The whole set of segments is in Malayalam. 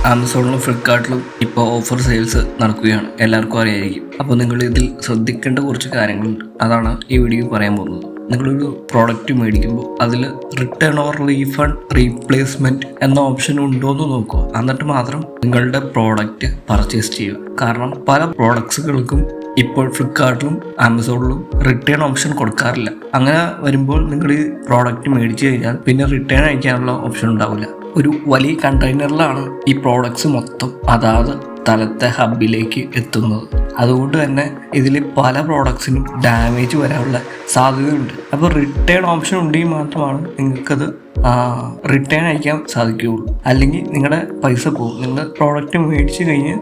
ആമസോണിലും ഫ്ലിപ്കാർട്ടിലും ഇപ്പോൾ ഓഫർ സെയിൽസ് നടക്കുകയാണ്, എല്ലാവർക്കും അറിയായിരിക്കും. അപ്പോൾ നിങ്ങൾ ഇതിൽ ശ്രദ്ധിക്കേണ്ട കുറച്ച് കാര്യങ്ങളുണ്ട്, അതാണ് ഈ വീഡിയോ പറയാൻ പോകുന്നത്. നിങ്ങളൊരു പ്രോഡക്റ്റ് മേടിക്കുമ്പോൾ അതിൽ റിട്ടേൺ ഓർ റീഫണ്ട് റീപ്ലേസ്മെൻറ്റ് എന്ന ഓപ്ഷൻ ഉണ്ടോ എന്ന് നോക്കുക. എന്നിട്ട് മാത്രം നിങ്ങളുടെ പ്രോഡക്റ്റ് പർച്ചേസ് ചെയ്യുക. കാരണം പല പ്രോഡക്ട്സുകൾക്കും ഇപ്പോൾ ഫ്ലിപ്കാർട്ടിലും ആമസോണിലും റിട്ടേൺ ഓപ്ഷൻ കൊടുക്കാറില്ല. അങ്ങനെ വരുമ്പോൾ നിങ്ങൾ ഈ പ്രോഡക്റ്റ് മേടിച്ചു കഴിഞ്ഞാൽ പിന്നെ റിട്ടേൺ അയക്കാനുള്ള ഓപ്ഷൻ ഉണ്ടാവില്ല. ഒരു വലിയ കണ്ടെയ്നറിലാണ് ഈ പ്രോഡക്ട്സ് മൊത്തം അതാത് സ്ഥലത്തെ ഹബിലേക്ക് എത്തുന്നത്. അതുകൊണ്ട് തന്നെ ഇതിൽ പല പ്രോഡക്ട്സിനും ഡാമേജ് വരാനുള്ള സാധ്യതയുണ്ട്. അപ്പോൾ റിട്ടേൺ ഓപ്ഷൻ ഉണ്ടെങ്കിൽ മാത്രമാണ് നിങ്ങൾക്കത് റിട്ടേൺ അയക്കാൻ സാധിക്കുകയുള്ളൂ. അല്ലെങ്കിൽ നിങ്ങളുടെ പൈസ പോകും. നിങ്ങൾ പ്രോഡക്റ്റ് മേടിച്ച് കഴിഞ്ഞ്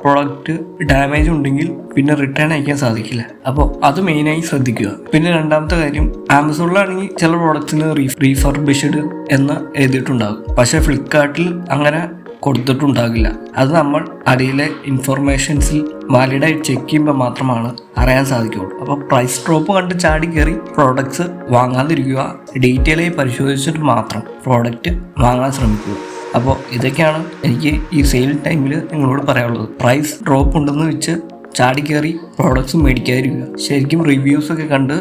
പ്രോഡക്റ്റ് ഡാമേജ് ഉണ്ടെങ്കിൽ പിന്നെ റിട്ടേൺ അയക്കാൻ സാധിക്കില്ല. അപ്പോൾ അത് മെയിനായി ശ്രദ്ധിക്കുക. പിന്നെ രണ്ടാമത്തെ കാര്യം, ആമസോണിലാണെങ്കിൽ ചില പ്രോഡക്ട്സിന് റീഫർബിഷ്ഡ് എന്ന് എഴുതിയിട്ടുണ്ടാകും. പക്ഷേ ഫ്ലിപ്കാർട്ടിൽ അങ്ങനെ കൊടുത്തിട്ടുണ്ടാകില്ല. അത് നമ്മൾ അടിയിലെ ഇൻഫർമേഷൻസിൽ വാലിഡായി ചെക്ക് ചെയ്യുമ്പോൾ മാത്രമാണ് അറിയാൻ സാധിക്കുകയുള്ളൂ. അപ്പോൾ പ്രൈസ് ഡ്രോപ്പ് കണ്ട് ചാടി കയറി പ്രോഡക്ട്സ് വാങ്ങാതിരിക്കുക. ഡീറ്റെയിലായി പരിശോധിച്ചിട്ട് മാത്രം പ്രോഡക്റ്റ് വാങ്ങാൻ ശ്രമിക്കുക. അപ്പോൾ ഇതൊക്കെയാണ് എനിക്ക് ഈ സെയിൽ ടൈമിൽ നിങ്ങളോട് പറയാനുള്ളത്. പ്രൈസ് ഡ്രോപ്പ് ഉണ്ടെന്ന് വെച്ച് ചാടി കയറി പ്രോഡക്ട്സ് മേടിക്കാതിരിക്കുക. ശരിക്കും റിവ്യൂസൊക്കെ കണ്ട്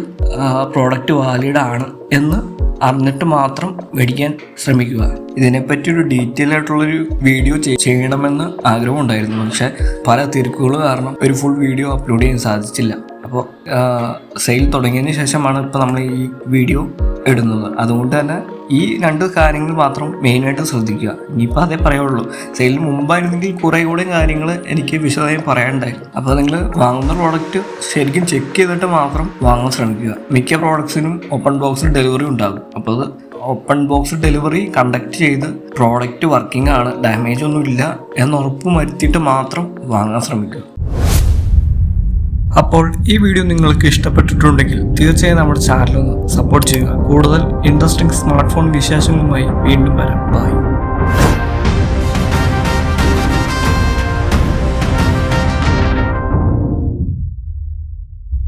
പ്രോഡക്റ്റ് വാലിഡ് ആണ് എന്ന് അറിഞ്ഞിട്ട് മാത്രം മേടിക്കാൻ ശ്രമിക്കുക. ഇതിനെപ്പറ്റി ഒരു ഡീറ്റെയിൽ ആയിട്ടുള്ളൊരു വീഡിയോ ചെയ്യണമെന്ന് ആഗ്രഹമുണ്ടായിരുന്നു. പക്ഷെ പല തിരക്കുകൾ കാരണം ഒരു ഫുൾ വീഡിയോ അപ്ലോഡ് ചെയ്യാൻ സാധിച്ചില്ല. അപ്പോൾ സെയിൽ തുടങ്ങിയതിന് ശേഷമാണ് ഇപ്പോൾ നമ്മൾ ഈ വീഡിയോ ഇടുന്നത്. അതുകൊണ്ട് തന്നെ ഈ രണ്ട് കാര്യങ്ങൾ മാത്രം മെയിനായിട്ട് ശ്രദ്ധിക്കുക. ഇനിയിപ്പോൾ അതേ പറയുള്ളൂ. സെയിലിന് മുമ്പായിരുന്നെങ്കിൽ കുറേ കൂടെ കാര്യങ്ങൾ എനിക്ക് വിശദമായി പറയാനുണ്ടായിരുന്നു. അപ്പോൾ നിങ്ങൾ വാങ്ങുന്ന പ്രോഡക്റ്റ് ശരിക്കും ചെക്ക് ചെയ്തിട്ട് മാത്രം വാങ്ങാൻ ശ്രമിക്കുക. മിക്ക പ്രോഡക്ട്സിനും ഓപ്പൺ ബോക്സ് ഡെലിവറി ഉണ്ടാകും. അപ്പോൾ അത് ഓപ്പൺ ബോക്സ് ഡെലിവറി കണ്ടക്ട് ചെയ്ത് പ്രോഡക്റ്റ് വർക്കിംഗ് ആണ്, ഡാമേജ് ഒന്നും ഇല്ല എന്ന് ഉറപ്പ് വരുത്തിയിട്ട് മാത്രം വാങ്ങാൻ ശ്രമിക്കുക. അപ്പോൾ ഈ വീഡിയോ നിങ്ങൾക്ക് ഇഷ്ടപ്പെട്ടിട്ടുണ്ടെങ്കിൽ തീർച്ചയായും നമ്മുടെ ചാനൽ ഒന്ന് സപ്പോർട്ട് ചെയ്യുക. കൂടുതൽ ഇൻട്രസ്റ്റിംഗ് സ്മാർട്ട് ഫോൺ വിശേഷങ്ങളുമായി വീണ്ടും വരാം. ബൈ.